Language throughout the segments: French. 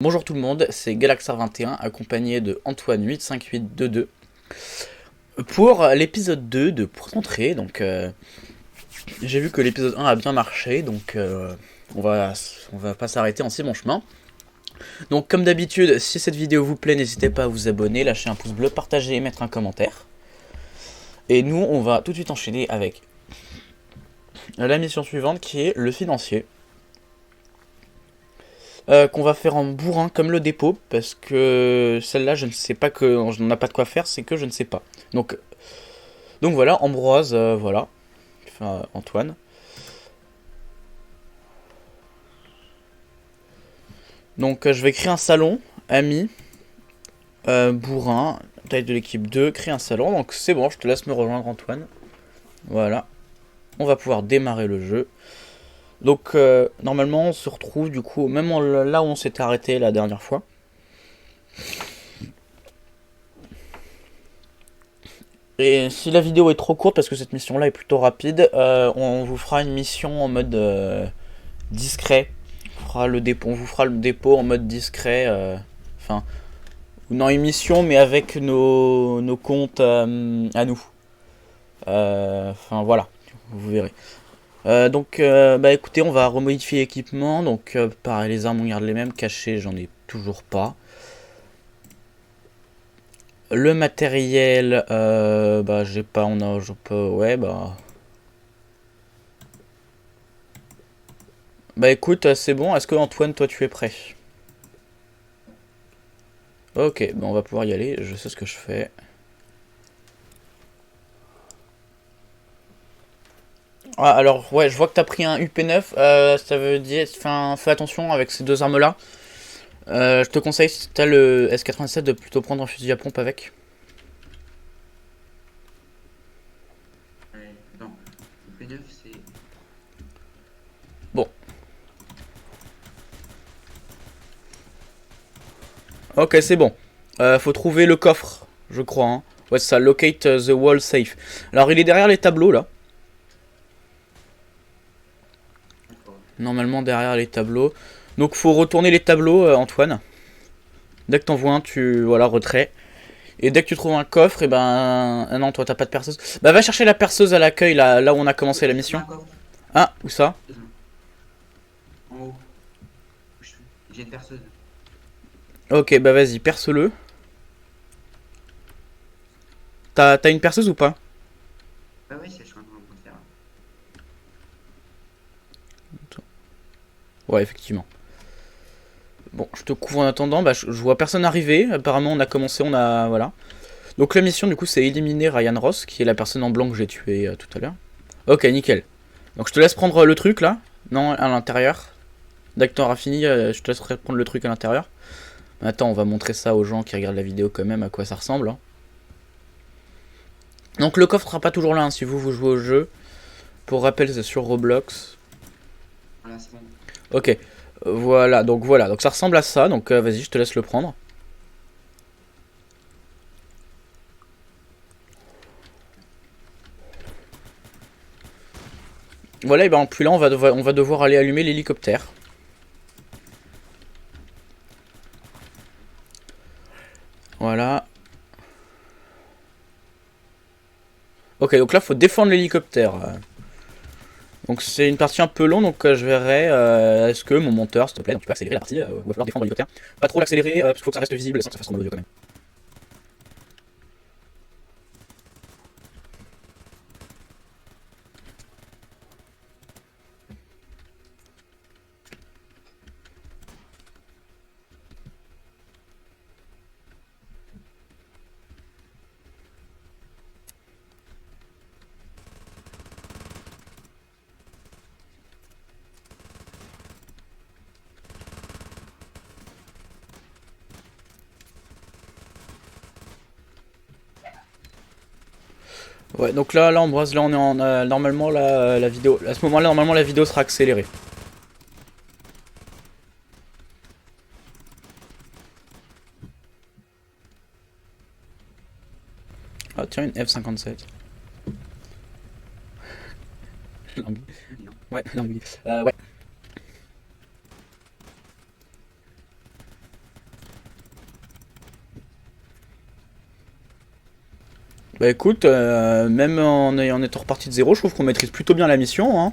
Bonjour tout le monde, c'est Galaxar21 accompagné de Antoine85822 pour l'épisode 2 de Rentrée. Donc j'ai vu que l'épisode 1 a bien marché, donc on va pas s'arrêter en si bon chemin. Donc comme d'habitude, si cette vidéo vous plaît, n'hésitez pas à vous abonner, lâcher un pouce bleu, partager et mettre un commentaire. Et nous on va tout de suite enchaîner avec la mission suivante qui est le financier. Qu'on va faire en bourrin comme le dépôt, parce que celle-là je ne sais pas que on n'a pas de quoi faire, c'est que je ne sais pas. Donc voilà, Ambroise, voilà, enfin Antoine. Donc je vais créer un salon, ami, bourrin, taille de l'équipe 2, créer un salon, donc c'est bon, je te laisse me rejoindre Antoine. Voilà, on va pouvoir démarrer le jeu. Donc normalement on se retrouve du coup, même là où on s'était arrêté la dernière fois. Et si la vidéo est trop courte, parce que cette mission là est plutôt rapide, on vous fera une mission en mode discret. On vous fera le dépôt en mode discret. Enfin, non, une mission, mais avec nos comptes à nous. Enfin, voilà, vous verrez. Bah écoutez, on va remodifier l'équipement. Donc, pareil, les armes, on garde les mêmes. Cachés, j'en ai toujours pas. Le matériel, bah j'ai pas, je peux, ouais, bah. Bah écoute, c'est bon. Est-ce que Antoine, toi, tu es prêt? Ok, bah on va pouvoir y aller. Je sais ce que je fais. Ah, alors, ouais, je vois que t'as pris un UP9. Ça veut dire, enfin, fais attention avec ces deux armes-là. Je te conseille, si t'as le S87, de plutôt prendre un fusil à pompe avec. Ouais, non. Le P9, c'est. Bon, ok, c'est bon. Faut trouver le coffre, je crois. Hein. Ouais, c'est ça, locate the wall safe. Alors, il est derrière les tableaux, là. D'accord. Normalement, derrière les tableaux. Donc, faut retourner les tableaux, Antoine. Dès que t'en vois un, voilà, retrait. Et dès que tu trouves un coffre, et ben... Ah non, toi, t'as pas de perceuse. Bah, va chercher la perceuse à l'accueil, là où on a commencé la J'ai mission. un coffre. Ah, où ça? En haut. Où je suis. J'ai une perceuse. Ok, bah vas-y, perce-le. T'as une perceuse ou pas? Bah oui, je suis en train de le faire. Ouais, effectivement. Bon, je te couvre en attendant. Bah, je vois personne arriver. Apparemment, on a commencé, on a... Voilà. Donc la mission, du coup, c'est éliminer Ryan Ross, qui est la personne en blanc que j'ai tué tout à l'heure. Ok, nickel. Donc je te laisse prendre le truc, là. Non, à l'intérieur. Dès que t'auras fini, je te laisserai prendre le truc à l'intérieur. Attends, on va montrer ça aux gens qui regardent la vidéo quand même, à quoi ça ressemble. Hein. Donc le coffre sera pas toujours là, hein, si vous jouez au jeu. Pour rappel, c'est sur Roblox. Voilà, c'est bon. Ok, voilà, donc ça ressemble à ça, donc vas-y, je te laisse le prendre. Voilà, et ben puis là, on va devoir aller allumer l'hélicoptère. Voilà. Ok, donc là, faut défendre l'hélicoptère. Donc c'est une partie un peu longue, donc je verrai, est-ce que mon monteur, s'il te plaît, donc tu peux accélérer la partie, où il va falloir défendre l'hélicoptère. Pas trop l'accélérer, parce qu'il faut que ça reste visible sans que ça fasse trop de audio quand même. Ouais, donc là, Ambroise, là, on est en, normalement, la vidéo, à ce moment-là, normalement, la vidéo sera accélérée. Ah, tiens, une F57. Ouais, ouais. Bah écoute, même en étant reparti de zéro, je trouve qu'on maîtrise plutôt bien la mission, hein.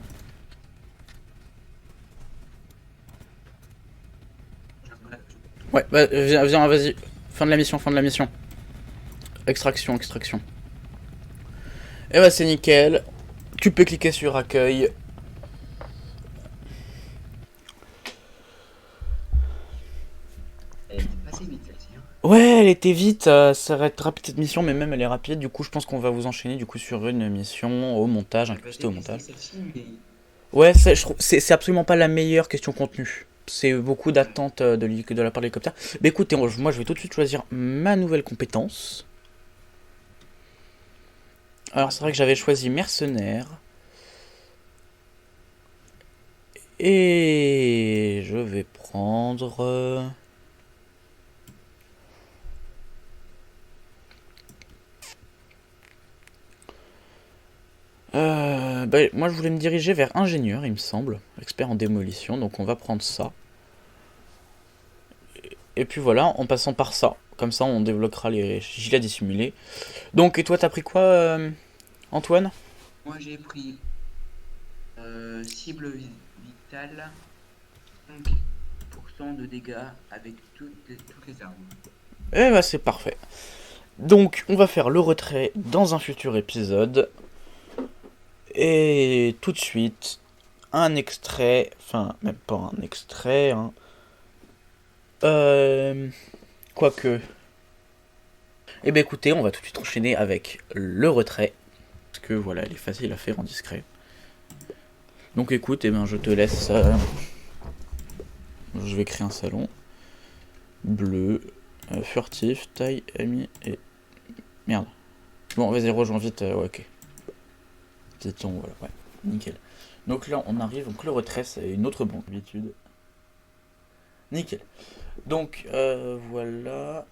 Ouais, bah, viens, vas-y. Fin de la mission, fin de la mission. Extraction, extraction. Et bah c'est nickel. Tu peux cliquer sur accueil. Elle était passée vite celle-ci. Hein. Ouais, elle était vite, ça va être rapide cette mission, mais même elle est rapide. Du coup, je pense qu'on va vous enchaîner du coup sur une mission au montage, Je vais incrustée au détester montage. celle-ci, mais Ouais, je trouve c'est absolument pas la meilleure question contenu. C'est beaucoup d'attentes de la part de l'hélicoptère. Mais écoutez, moi je vais tout de suite choisir ma nouvelle compétence. Alors c'est vrai que j'avais choisi mercenaire. Et je vais prendre... bah, moi je voulais me diriger vers ingénieur, il me semble. Expert en démolition, donc on va prendre ça. Et puis voilà, en passant par ça. Comme ça on débloquera les gilets dissimulés. Donc et toi t'as pris quoi Antoine? moi j'ai pris cible vitale, 5% de dégâts avec toutes les armes. Eh bah c'est parfait. Donc on va faire le retrait dans un futur épisode. Et tout de suite, un extrait, enfin même pas un extrait, hein. Euh, Quoique. Eh bien écoutez, on va tout de suite enchaîner avec le retrait. Parce que voilà, elle est facile à faire en discret. Donc écoute, eh ben, je te laisse. Je vais créer un salon. Bleu, furtif, taille, ami et. Merde. Bon, vas-y, rejoins vite. Ouais, ok. Piéton, voilà, ouais. Nickel. Donc là, on arrive. Donc le retrait, c'est une autre banque d'habitude. Nickel. Donc voilà.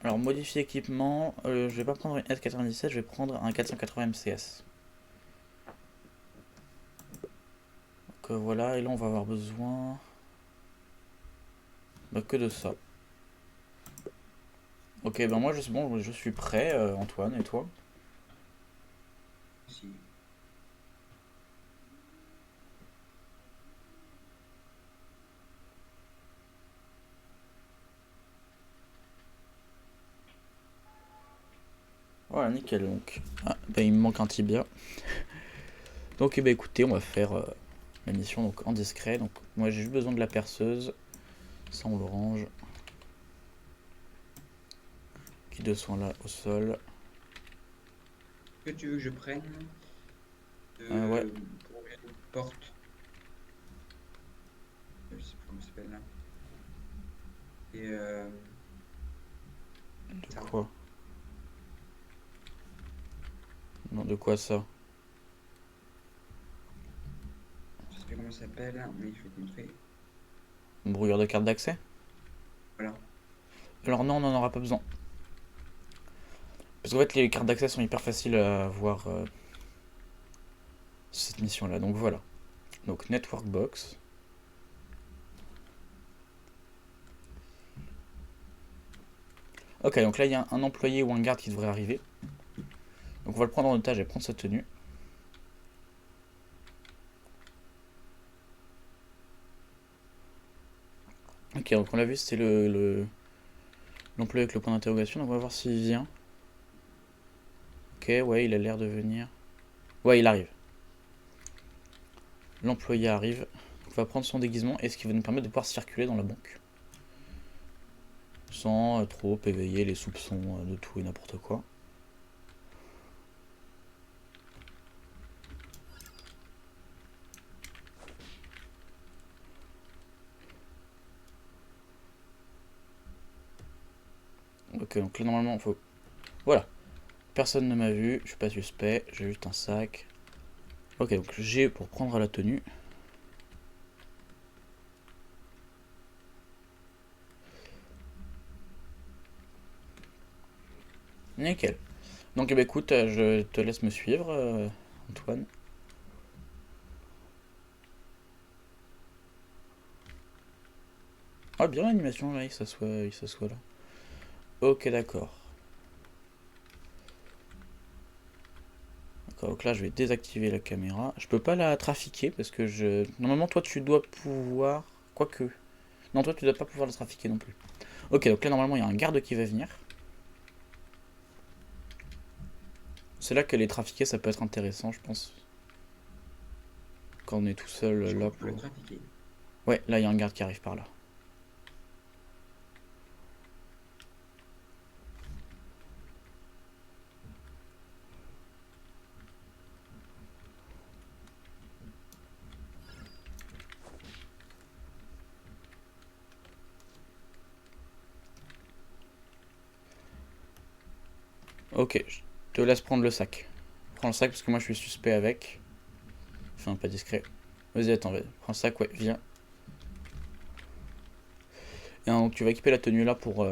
Alors modifier équipement, je vais pas prendre une S97, je vais prendre un 480 MCS. Donc voilà, et là on va avoir besoin que de ça. Ok, ben moi bon, je suis prêt, Antoine, et toi? Si. Voilà, nickel donc. Ah, ben il me manque un tibia. Donc eh ben, écoutez, on va faire la mission donc, en discret. Donc moi j'ai juste besoin de la perceuse. Ça on le range. Qui de soin là au sol. Que tu veux que je prenne Ouais, pour une porte, je sais plus comment ça s'appelle là. Et de ça, quoi? Non, de quoi ça? je sais plus comment ça s'appelle, hein, mais il faut te montrer. Une brouilleur de carte d'accès? Voilà. Alors non, on n'en aura pas besoin. Parce qu'en fait les cartes d'accès sont hyper faciles à avoir cette mission là. Donc voilà. Donc Network Box. Ok, donc là il y a un employé ou un garde qui devrait arriver. Donc on va le prendre en otage et prendre sa tenue. Ok, donc on l'a vu, c'était l'employé avec le point d'interrogation. Donc on va voir s'il vient. Ok, ouais, il a l'air de venir. Ouais, il arrive. L'employé arrive. On va prendre son déguisement et ce qui va nous permettre de pouvoir circuler dans la banque. Sans trop éveiller les soupçons de tout et n'importe quoi. Ok, donc là normalement il faut... Voilà. Personne ne m'a vu, je suis pas suspect, j'ai juste un sac. Ok, donc G pour prendre la tenue. Nickel. Donc eh ben, écoute, je te laisse me suivre, Antoine. Ah bien l'animation là, il s'assoit là. Ok d'accord. D'accord, donc là je vais désactiver la caméra. Je peux pas la trafiquer parce que je... Normalement toi tu dois pouvoir... Quoique... Non, toi tu dois pas pouvoir la trafiquer non plus. Ok, donc là normalement il y a un garde qui va venir. C'est là que les trafiquer ça peut être intéressant je pense. Quand on est tout seul Je là crois que je peux le pour... trafiquer. Ouais, là il y a un garde qui arrive par là. Ok, je te laisse prendre le sac. Prends le sac parce que moi je suis suspect avec. Enfin, pas discret. Vas-y, attends, prends le sac, ouais, viens. Et donc tu vas équiper la tenue là pour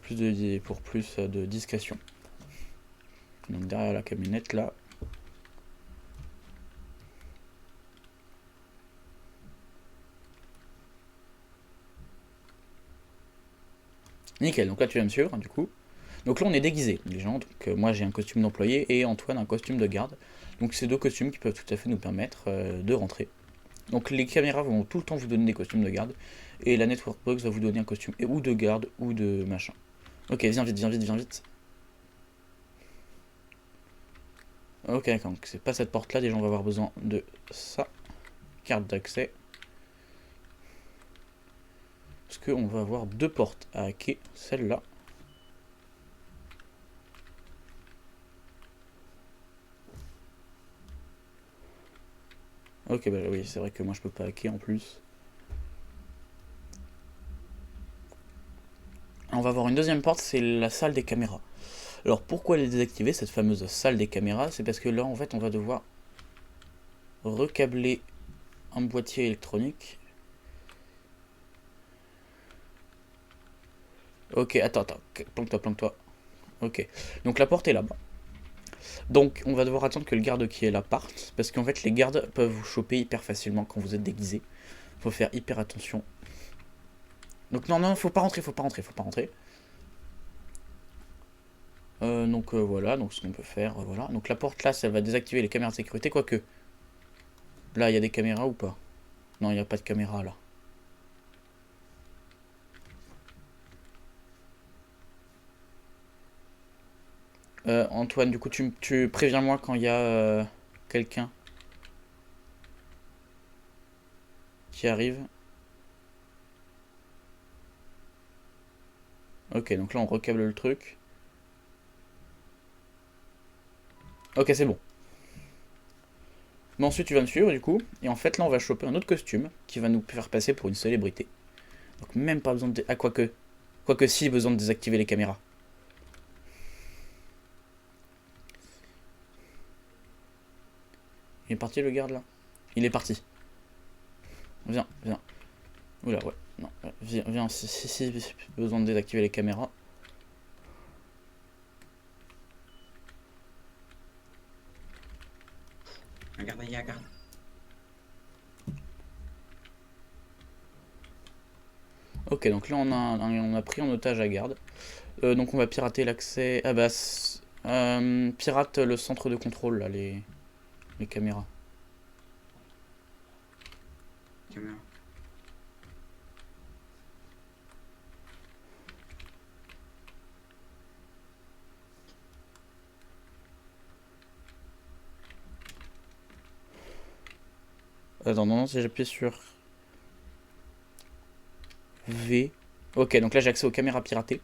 plus de discrétion. Donc derrière la camionnette là. Nickel, donc là tu vas me suivre du coup. Donc là on est déguisés, les gens. Donc moi j'ai un costume d'employé et Antoine un costume de garde. Donc c'est deux costumes qui peuvent tout à fait nous permettre de rentrer. Donc les caméras vont tout le temps vous donner des costumes de garde. Et la network box va vous donner un costume ou de garde ou de machin. Ok, viens vite, viens vite, viens vite. Ok, donc c'est pas cette porte là, déjà on va avoir besoin de ça. Carte d'accès. Parce qu'on va avoir deux portes à hacker, celle-là. Ok, bah oui, c'est vrai que moi je peux pas hacker en plus. On va avoir une deuxième porte, c'est la salle des caméras. Alors pourquoi les désactiver, cette fameuse salle des caméras? C'est parce que là en fait on va devoir recabler un boîtier électronique. Ok, attends, planque-toi, planque-toi. Ok, donc la porte est là-bas. Donc on va devoir attendre que le garde qui est là parte, parce qu'en fait les gardes peuvent vous choper hyper facilement quand vous êtes déguisé. Faut faire hyper attention. Donc non, non, faut pas rentrer, faut pas rentrer, faut pas rentrer. Donc voilà, donc ce qu'on peut faire, voilà. Donc la porte là, ça va désactiver les caméras de sécurité, quoique. Là, il y a des caméras ou pas? Non, il n'y a pas de caméra là. Antoine, du coup, tu préviens moi quand il y a quelqu'un qui arrive. Ok, donc là on recable le truc. Ok, c'est bon. Mais ensuite tu vas me suivre du coup, et en fait là on va choper un autre costume qui va nous faire passer pour une célébrité. Donc même pas besoin de... Ah, quoique... Quoique si, besoin de désactiver les caméras. Il est parti le garde là? Il est parti. Viens, viens. Oula, ouais. Non, viens, viens, si, besoin de désactiver les caméras. Un garde, il y a un garde. Ok, donc là on a pris en otage à garde. Donc on va pirater l'accès... Ah bah... pirate le centre de contrôle là, les caméras. Caméra. Attends, non, si j'appuie sur V... Ok, donc là j'ai accès aux caméras piratées.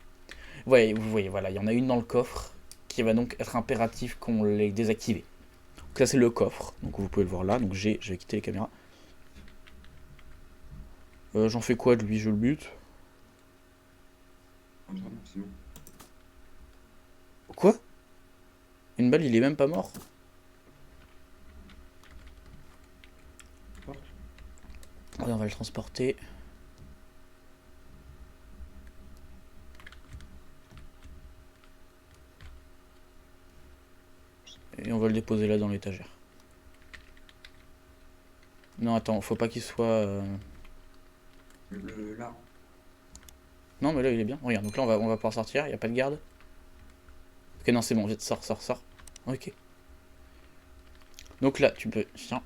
Vous voyez, voilà, il y en a une dans le coffre qui va donc être impératif qu'on les désactive. Donc ça c'est le coffre, donc vous pouvez le voir là. Donc je vais quitter les caméras. J'en fais quoi de lui? Je le bute? Pardon, c'est bon. Quoi? Une balle, il est même pas mort? Porte. Allez, on va le transporter. Et on va le déposer là dans l'étagère. Non, attends, faut pas qu'il soit... Là. Non, mais là il est bien. Regarde, donc là on va pouvoir sortir, il n'y a pas de garde. Ok, non, c'est bon, vite, sors, sors, sors. Ok. Donc là, tu peux... Tiens.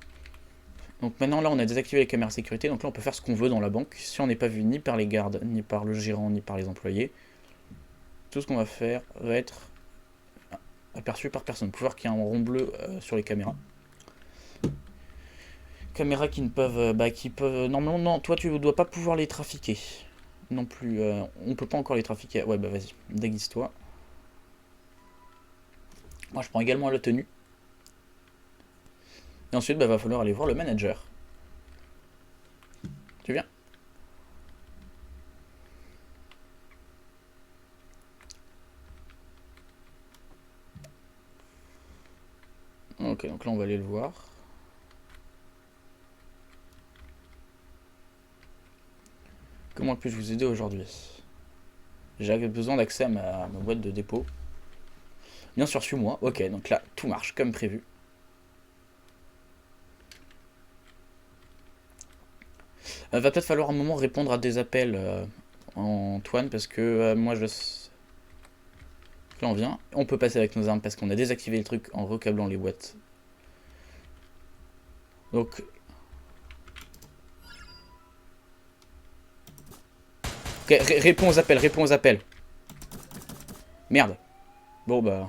Donc maintenant, là, on a désactivé les caméras de sécurité. Donc là, on peut faire ce qu'on veut dans la banque. Si on n'est pas vu ni par les gardes, ni par le gérant, ni par les employés, tout ce qu'on va faire va être aperçu par personne. Vous pouvez voir qu'il y a un rond bleu sur les caméras. Caméras qui ne peuvent... qui peuvent... Normalement, non, toi, tu ne dois pas pouvoir les trafiquer. Non plus. On peut pas encore les trafiquer. Ouais, bah vas-y, déguise-toi. Moi, je prends également la tenue. Et ensuite, va falloir aller voir le manager. Tu viens? Ok, donc là, on va aller le voir. Comment puis-je vous aider aujourd'hui? J'avais besoin d'accès à ma boîte de dépôt. Bien sûr, suis-moi. Ok, donc là, tout marche comme prévu. Va peut-être falloir un moment répondre à des appels, Antoine, parce que moi, je... Là, on vient. On peut passer avec nos armes parce qu'on a désactivé le truc en recablant les boîtes. Donc... Ok, réponds aux appels, réponds aux appels. Merde. Bon, bah...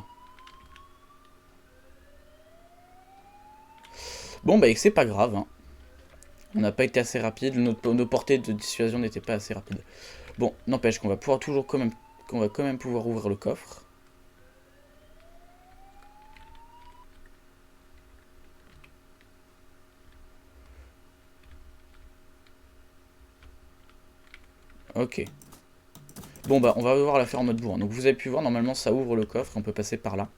Bon, bah, c'est pas grave, hein. On n'a pas été assez rapide, nos portées de dissuasion n'étaient pas assez rapides. Bon, n'empêche qu'on va pouvoir toujours quand même, qu'on va quand même pouvoir ouvrir le coffre. Ok. Bon bah on va voir la faire en mode bourrin. Donc vous avez pu voir, normalement ça ouvre le coffre, on peut passer par là.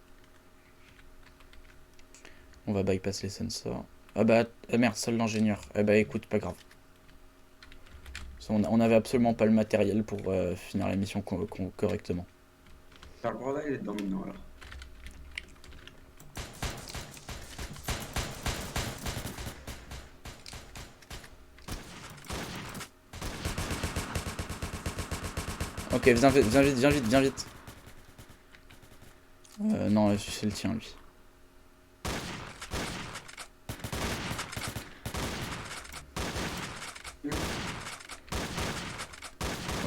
On va bypass les sensors. Ah bah merde, salle d'ingénieur. Eh bah écoute, pas grave. On avait absolument pas le matériel pour finir la mission correctement. T'as le droit d'aller là-dedans maintenant alors. Ok, viens vite, viens vite, viens vite, viens vite. Non, c'est le tien lui.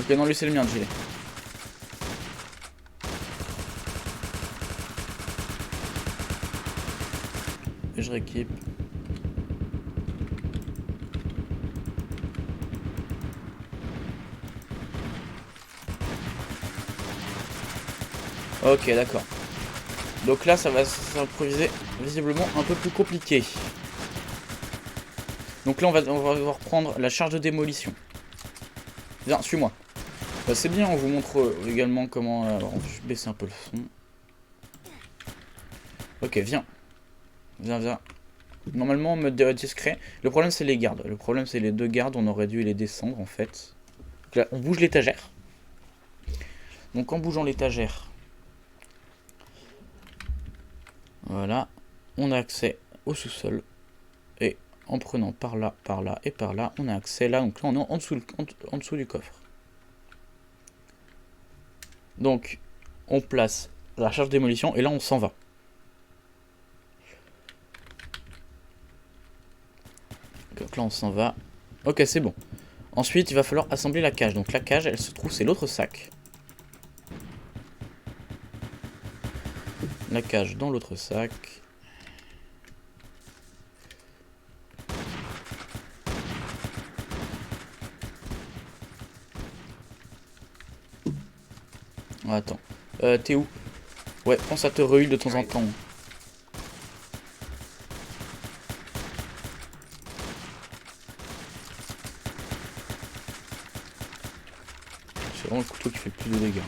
Ok, non, lui c'est le mien, le gilet. Et je rééquipe. Ok, d'accord. Donc là, ça va s'improviser visiblement un peu plus compliqué. Donc là, on va devoir prendre la charge de démolition. Viens, suis-moi. Bah, c'est bien, on vous montre également comment... alors, je vais baisser un peu le son. Ok, viens. Viens, viens. Normalement, en mode discret. Le problème, c'est les gardes. Le problème, c'est les deux gardes. On aurait dû les descendre, en fait. Donc là, on bouge l'étagère. Donc, en bougeant l'étagère... Voilà. On a accès au sous-sol. Et en prenant par là et par là, on a accès là. Donc là, on est en dessous du coffre. Donc, on place la charge de démolition et là, on s'en va. Donc là, on s'en va. Ok, c'est bon. Ensuite, il va falloir assembler la cage. Donc la cage, elle se trouve, c'est l'autre sac. La cage dans l'autre sac. Oh, attends. T'es où? Ouais, pense à te rehuile de temps en temps. C'est vraiment le couteau qui fait plus de dégâts.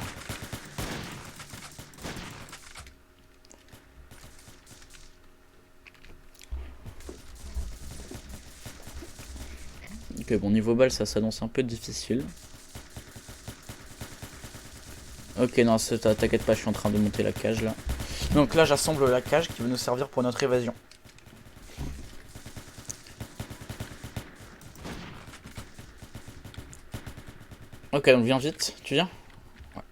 Ok, bon, niveau balle, ça s'annonce un peu difficile. Ok, non, t'inquiète pas, je suis en train de monter la cage là. Donc là, j'assemble la cage qui va nous servir pour notre évasion. Ok, donc viens vite, tu viens? Ouais.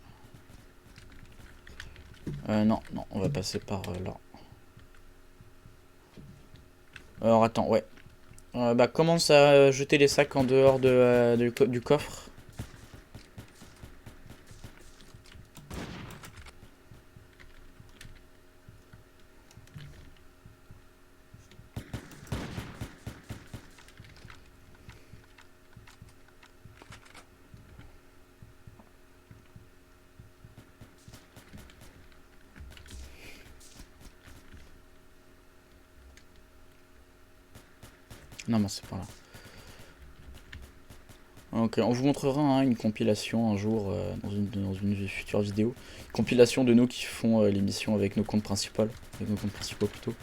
Non, non, on va passer par là. Alors attends, ouais. Bah commence à jeter les sacs en dehors du coffre. Non, mais c'est pas là. Ok, on vous montrera hein, une compilation un jour dans une future vidéo. Une compilation de nous qui font l'émission avec nos comptes principaux. Avec nos comptes principaux plutôt.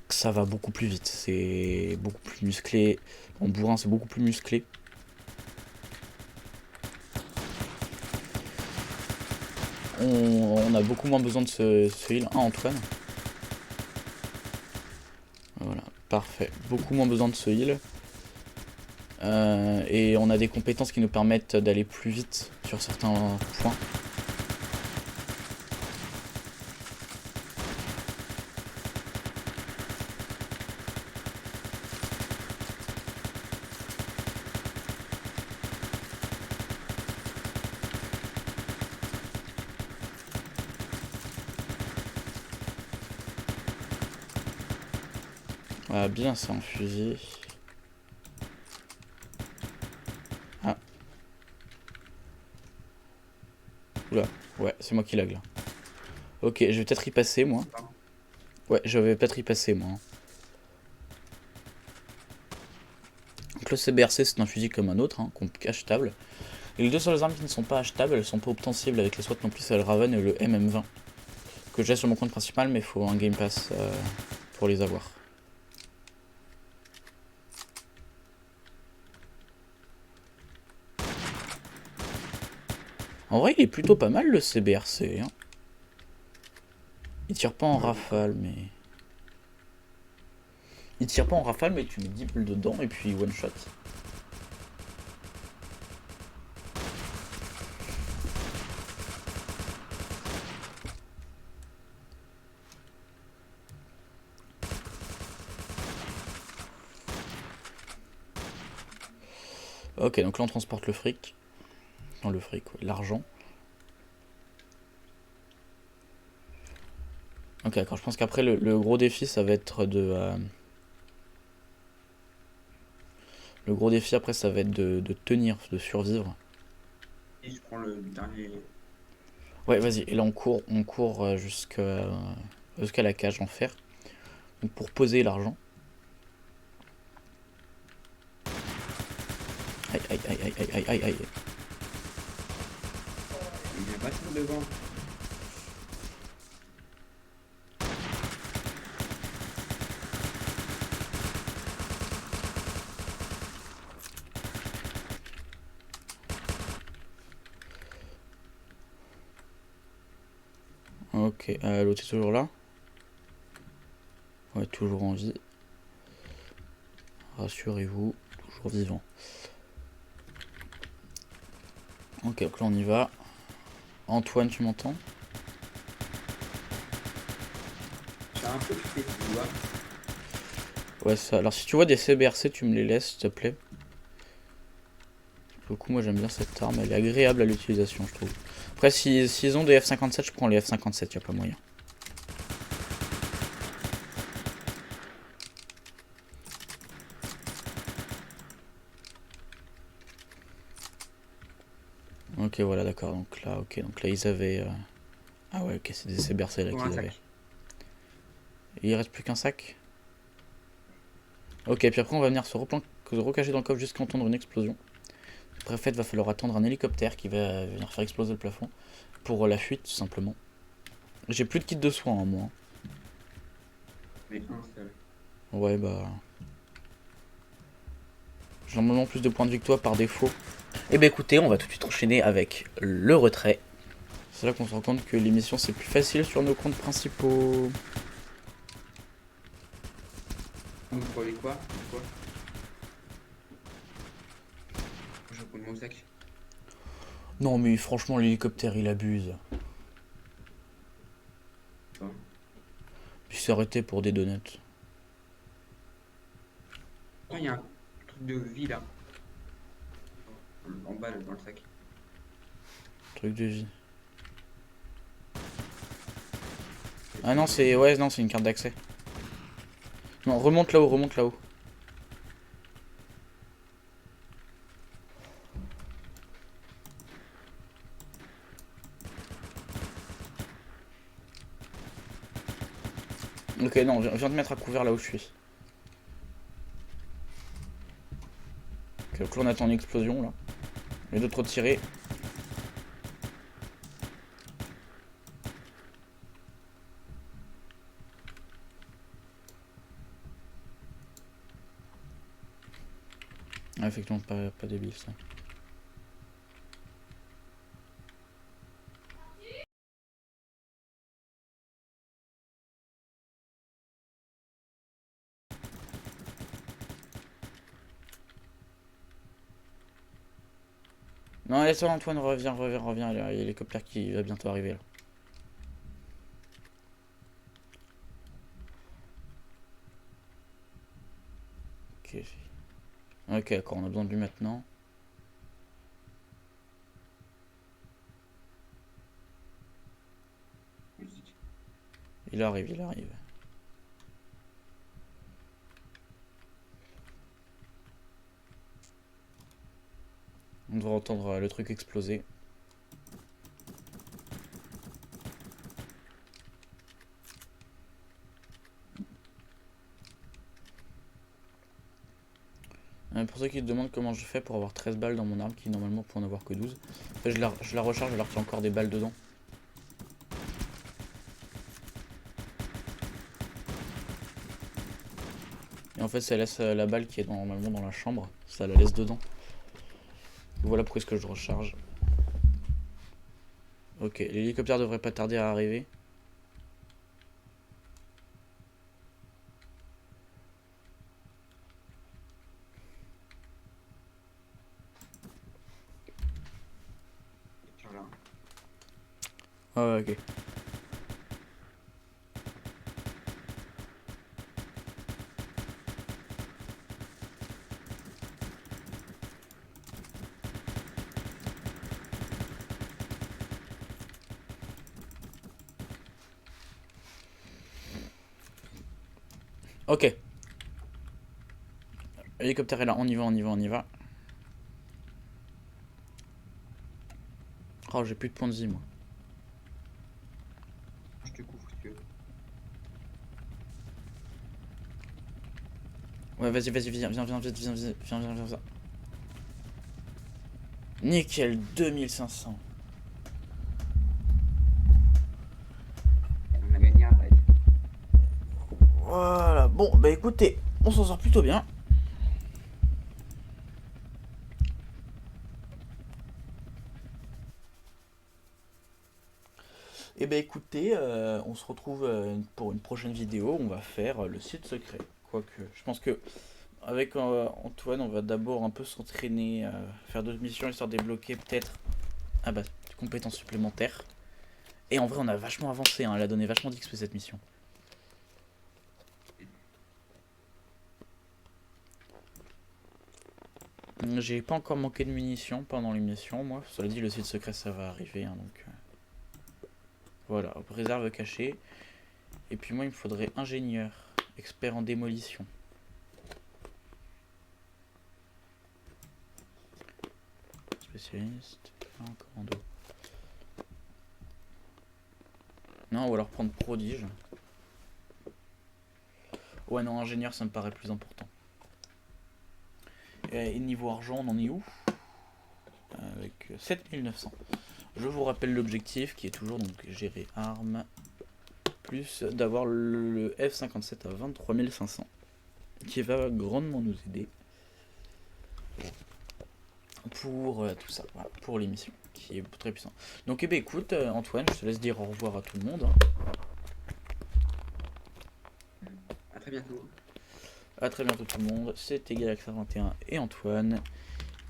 Ça va beaucoup plus vite, c'est beaucoup plus musclé. En bourrin, c'est beaucoup plus musclé. On a beaucoup moins besoin de ce heal. Ah, Antoine. Voilà, parfait. Beaucoup moins besoin de ce heal. Et on a des compétences qui nous permettent d'aller plus vite sur certains points. Ah, bien ça en fusil. Ah. Oula, ouais, c'est moi qui lag là. Ok, je vais peut-être y passer moi. Ouais, je vais peut-être y passer moi. Donc le CBRC c'est un fusil comme un autre, hein, achetable. Et les deux seules armes qui ne sont pas achetables, elles sont pas obtensibles avec les SWAT non plus, c'est le Raven et le MM20. Que j'ai sur mon compte principal, mais il faut un Game Pass pour les avoir. En vrai, il est plutôt pas mal le CBRC. Hein. Il tire pas en rafale, mais. Il tire pas en rafale, mais tu mets 10 balles dedans et puis one shot. Ok, donc là on transporte le fric. Non, le fric, ouais, l'argent. Ok, d'accord, je pense qu'après le gros défi ça va être de. Le gros défi après ça va être de tenir, de survivre. Et je prends le dernier. Ouais, vas-y, et là on court jusqu'à la cage en fer. Donc pour poser l'argent. Aïe aïe aïe aïe aïe aïe aïe aïe. Il vient pas sur devant. Ok, l'autre est toujours là. Ouais, toujours en vie. Rassurez-vous, toujours vivant. Ok, donc là on y va. Antoine, tu m'entends? J'ai un peu fait, tu vois. Ouais, ça. Alors si tu vois des CBRC, tu me les laisses, s'il te plaît. Pour le coup, moi j'aime bien cette arme, elle est agréable à l'utilisation, je trouve. Après, s'ils ont des F57, je prends les F57, y a pas moyen. Ok, voilà, d'accord. Donc là ils avaient. Ah ouais, ok, c'est des CBRC là Pour un qu'ils avaient. sac. Et il reste plus qu'un sac. Ok, puis après on va venir se recacher dans le coffre jusqu'à entendre une explosion. Après, en fait, va falloir attendre un hélicoptère qui va venir faire exploser le plafond pour la fuite, tout simplement. J'ai plus de kit de soins, hein, moi. Mais un seul. Ouais, bah. J'ai normalement plus de points de victoire par défaut. Et bah écoutez, on va tout de suite enchaîner avec le retrait. C'est là qu'on se rend compte que l'émission c'est plus facile sur nos comptes principaux. Vous prenez quoi? Quoi? Je prends mon sac. Non mais franchement l'hélicoptère il abuse. s'est arrêté pour des donuts. Il y a un truc de vie là. En bas, dans le sac. Truc de vie. Ah non, c'est... Ouais, non, c'est une carte d'accès. Non, remonte là-haut, remonte là-haut. Ok, non, viens te mettre à couvert là où je suis. Ok, donc là on attend une explosion là. Les deux trop tirés. Ah, effectivement, pas débile ça. Non, laisse-toi Antoine, reviens, il y a l'hélicoptère qui va bientôt arriver là. Ok, ok, d'accord, on a besoin de lui maintenant. Il arrive, il arrive. On devrait entendre le truc exploser. Pour ceux qui se demandent comment je fais pour avoir 13 balles dans mon arme, qui normalement peut en avoir que 12. En fait, je la recharge alors qu'il y a encore des balles dedans. Et en fait, ça laisse la balle qui est normalement dans la chambre, ça la laisse dedans. Voilà pourquoi est-ce que je recharge. Ok, l'hélicoptère devrait pas tarder à arriver. Tiens là. Ah ouais, ok. Ok. L'hélicoptère est là, on y va, on y va, on y va. Oh, j'ai plus de points de vie, moi. Je te couvre si tu veux. Ouais, vas-y, viens. Nickel, 2500. On a gagné un badge. Voilà, bon, bah écoutez, on s'en sort plutôt bien. Et bah écoutez, on se retrouve pour une prochaine vidéo. On va faire le site secret. Quoique, je pense que avec Antoine, on va d'abord un peu s'entraîner, faire d'autres missions histoire de débloquer peut-être des compétences supplémentaires. Et en vrai, on a vachement avancé, hein, elle a donné vachement d'XP cette mission. J'ai pas encore manqué de munitions pendant l'émission, moi. Cela dit, le site secret ça va arriver, hein, donc voilà, réserve cachée. Et puis moi, il me faudrait ingénieur, expert en démolition. Spécialiste, commando. Non, ou alors prendre prodige. Ouais, non, ingénieur, ça me paraît plus important. Et niveau argent, on en est où? Avec 7900. Je vous rappelle l'objectif qui est toujours donc gérer armes, plus d'avoir le F57 à 23 500, qui va grandement nous aider pour tout ça, voilà, pour l'émission, qui est très puissant. Donc, eh ben, écoute, Antoine, je te laisse dire au revoir à tout le monde. À très bientôt. À très bientôt tout le monde. C'était Galaxy 21 et Antoine,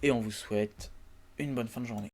et on vous souhaite une bonne fin de journée.